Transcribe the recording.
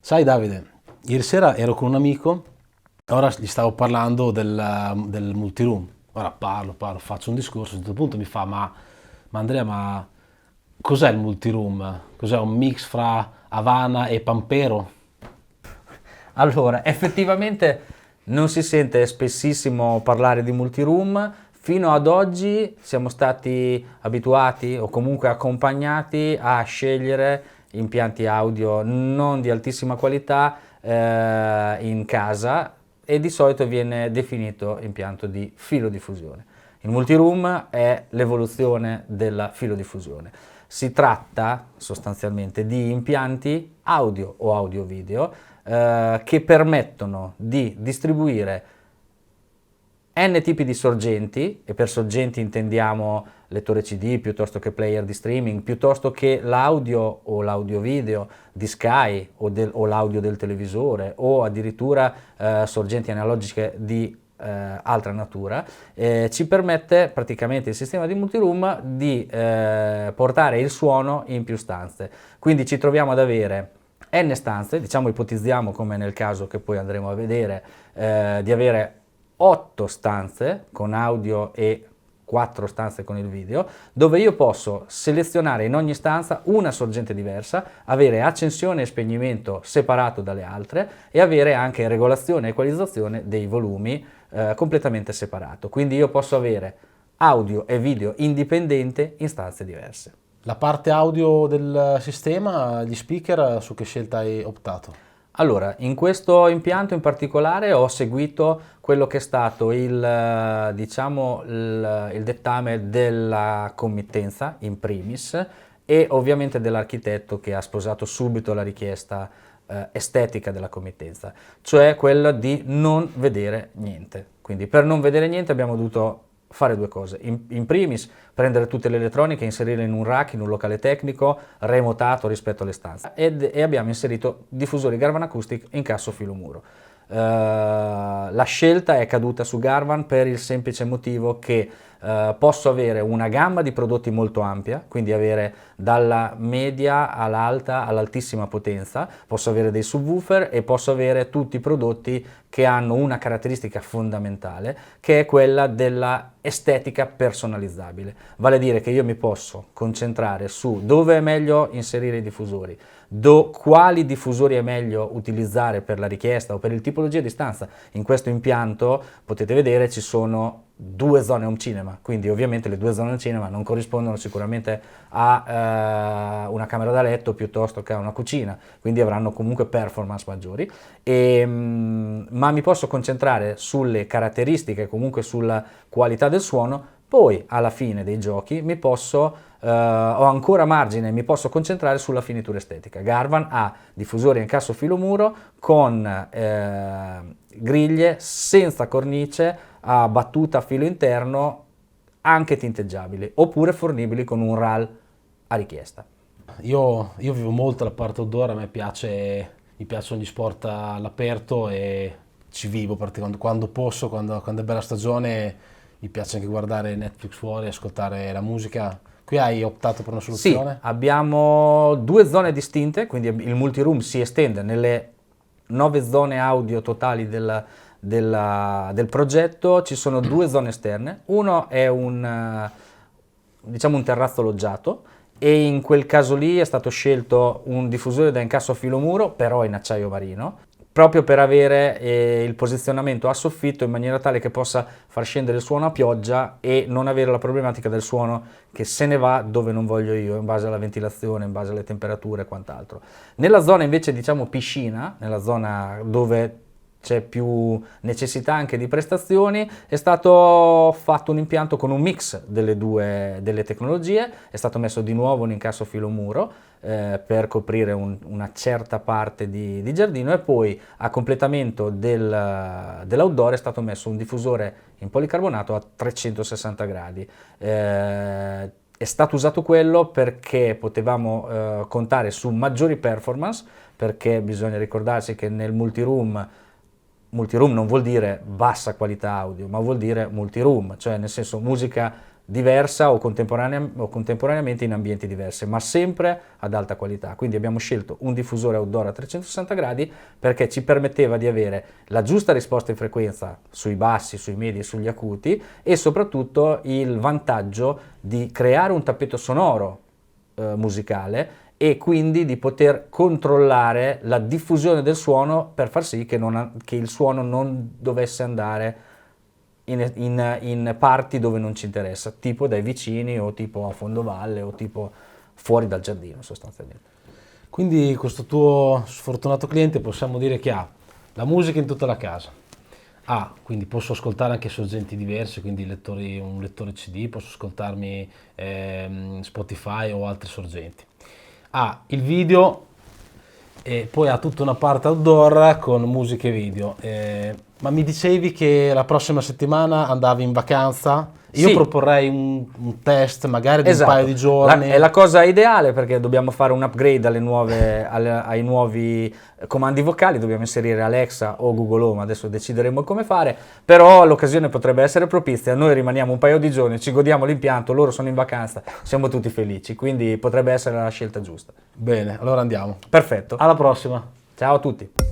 Sai Davide, ieri sera ero con un amico, ora gli stavo parlando del multiroom. Ora parlo, faccio un discorso, a un certo punto mi fa, ma Andrea, ma cos'è il multiroom? Cos'è un mix fra Havana e Pampero? Allora, effettivamente non si sente spessissimo parlare di multiroom. Fino ad oggi siamo stati abituati o comunque accompagnati a scegliere impianti audio non di altissima qualità in casa e di solito viene definito impianto di filodiffusione. Il multiroom è l'evoluzione della filodiffusione. Si tratta sostanzialmente di impianti audio o audio-video che permettono di distribuire n tipi di sorgenti, e per sorgenti intendiamo lettore CD piuttosto che player di streaming, piuttosto che l'audio o l'audio-video di Sky o l'audio del televisore o addirittura sorgenti analogiche di altra natura, ci permette praticamente il sistema di multiroom di portare il suono in più stanze. Quindi ci troviamo ad avere n stanze, diciamo ipotizziamo come nel caso che poi andremo a vedere, di avere 8 stanze con audio e 4 stanze con il video, dove io posso selezionare in ogni stanza una sorgente diversa, avere accensione e spegnimento separato dalle altre e avere anche regolazione e equalizzazione dei volumi completamente separato. Quindi io posso avere audio e video indipendente in stanze diverse. La parte audio del sistema, gli speaker, su che scelta hai optato? Allora, in questo impianto in particolare ho seguito quello che è stato diciamo, il dettame della committenza in primis e ovviamente dell'architetto che ha sposato subito la richiesta estetica della committenza, cioè quella di non vedere niente. Quindi per non vedere niente abbiamo dovuto fare due cose. In primis prendere tutte le elettroniche, inserirle in un rack, in un locale tecnico remotato rispetto alle stanze e abbiamo inserito diffusori Garvan Acoustic in casso filo muro. La scelta è caduta su Garvan per il semplice motivo che posso avere una gamma di prodotti molto ampia, quindi avere dalla media all'alta all'altissima potenza, posso avere dei subwoofer e posso avere tutti i prodotti che hanno una caratteristica fondamentale che è quella della estetica personalizzabile, vale a dire che io mi posso concentrare su dove è meglio inserire i diffusori, quali diffusori è meglio utilizzare per la richiesta o per il tipologia di stanza. In questo impianto potete vedere ci sono due zone home cinema, quindi ovviamente le due zone home cinema non corrispondono sicuramente a una camera da letto piuttosto che a una cucina, quindi avranno comunque performance maggiori, ma mi posso concentrare sulle caratteristiche, comunque sulla qualità del suono, poi alla fine dei giochi ho ancora margine, mi posso concentrare sulla finitura estetica. Garvan ha diffusori in casso filo muro con griglie senza cornice a battuta a filo interno, anche tinteggiabili oppure fornibili con un RAL a richiesta. Io vivo molto la parte outdoor, a me mi piacciono gli sport all'aperto e ci vivo praticamente quando posso, quando è bella stagione, mi piace anche guardare Netflix fuori, ascoltare la musica. Qui hai optato per una Sì, soluzione? abbiamo due zone distinte, quindi il multiroom si estende nelle 9 zone audio totali del progetto, ci sono due zone esterne, uno è diciamo un terrazzo loggiato e in quel caso lì è stato scelto un diffusore da incasso a filo muro, però in acciaio marino, proprio per avere il posizionamento a soffitto in maniera tale che possa far scendere il suono a pioggia e non avere la problematica del suono che se ne va dove non voglio io, in base alla ventilazione, in base alle temperature e quant'altro. Nella zona invece diciamo piscina, nella zona dove c'è più necessità anche di prestazioni, è stato fatto un impianto con un mix delle tecnologie, è stato messo di nuovo un incasso filo muro per coprire una certa parte di giardino e poi a completamento dell'outdoor è stato messo un diffusore in policarbonato a 360 gradi. È stato usato quello perché potevamo contare su maggiori performance, perché bisogna ricordarsi che nel multiroom non vuol dire bassa qualità audio, ma vuol dire multiroom, cioè nel senso musica diversa o contemporaneamente in ambienti diversi, ma sempre ad alta qualità. Quindi abbiamo scelto un diffusore outdoor a 360 gradi perché ci permetteva di avere la giusta risposta in frequenza sui bassi, sui medi e sugli acuti, e soprattutto il vantaggio di creare un tappeto sonoro musicale, e quindi di poter controllare la diffusione del suono per far sì che il suono non dovesse andare in parti dove non ci interessa, tipo dai vicini o tipo a fondovalle o tipo fuori dal giardino sostanzialmente. Quindi questo tuo sfortunato cliente possiamo dire che ha la musica in tutta la casa, quindi posso ascoltare anche sorgenti diverse, quindi un lettore CD, posso ascoltarmi Spotify o altre sorgenti. Ha il video e poi ha tutta una parte outdoor con musica e video. Ma mi dicevi che la prossima settimana andavi in vacanza? Io Sì. proporrei un test magari di Esatto. un paio di giorni. È la cosa ideale perché dobbiamo fare un upgrade ai nuovi comandi vocali, dobbiamo inserire Alexa o Google Home, adesso decideremo come fare, però l'occasione potrebbe essere propizia, noi rimaniamo un paio di giorni, ci godiamo l'impianto, loro sono in vacanza, siamo tutti felici, quindi potrebbe essere la scelta giusta. Bene, allora andiamo. Perfetto, Alla prossima. ciao a tutti.